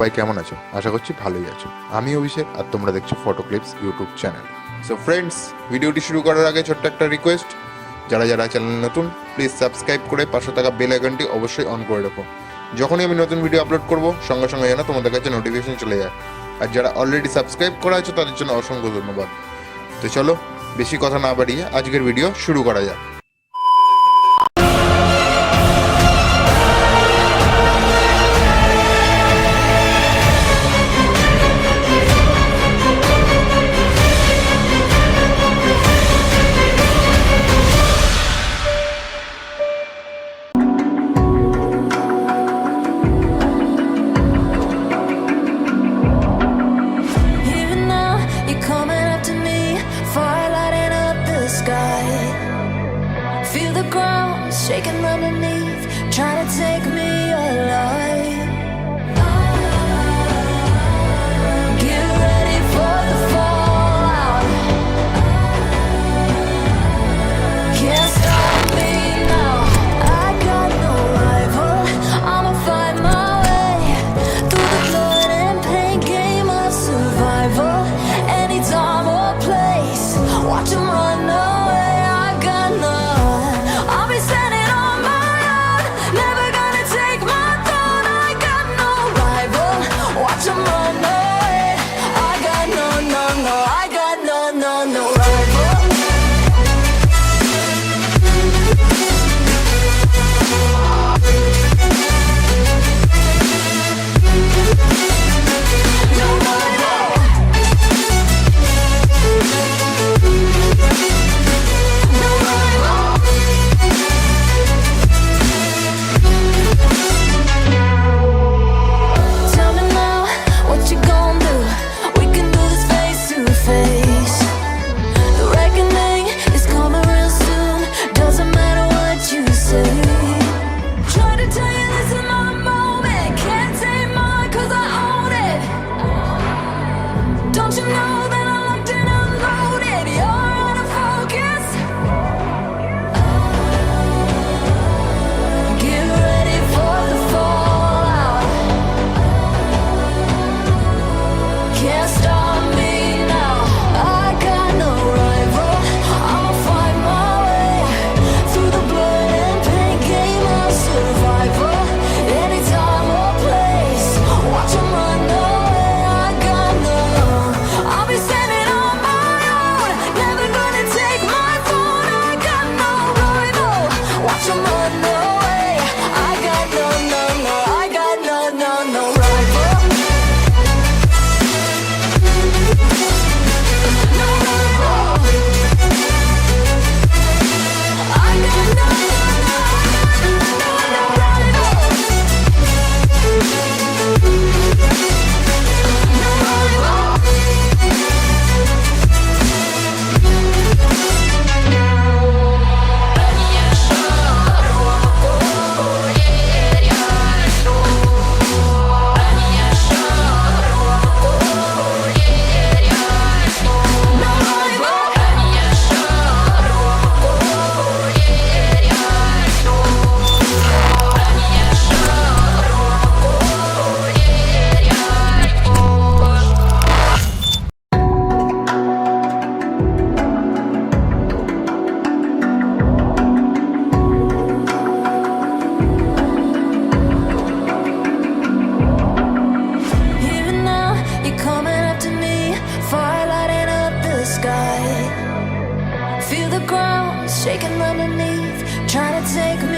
সবাই কেমন আছো? আশা করছি ভালোই আছো। আমি অভিষেক আর তোমরা দেখছো photo clips YouTube channel. So friends, ভিডিওটি শুরু করার আগে ছোট্ট একটা রিকোয়েস্ট, যারা যারা চ্যানেল নতুন প্লিজ সাবস্ক্রাইব করে পাশে থাকা বেল আইকনটি অবশ্যই অন করে রাখো। যখনই আমি নতুন ভিডিও আপলোড করব সঙ্গে সঙ্গে যেন তোমাদের কাছে নোটিফিকেশন চলে যায়। আর যারা অলরেডি সাবস্ক্রাইব করা আছে তাদের জন্য অসংখ্য ধন্যবাদ। তো চলো বেশি কথা না বাড়িয়ে আজকের ভিডিও শুরু করা যাক। Shaking underneath, trying to take me alive. Get ready for the fallout. Can't stop me now. I got no rival. I'ma find my way through the blood and pain game of survival. Any time or place, watch 'em run away. I got none. I'll be standing. Shaking underneath, trying to take me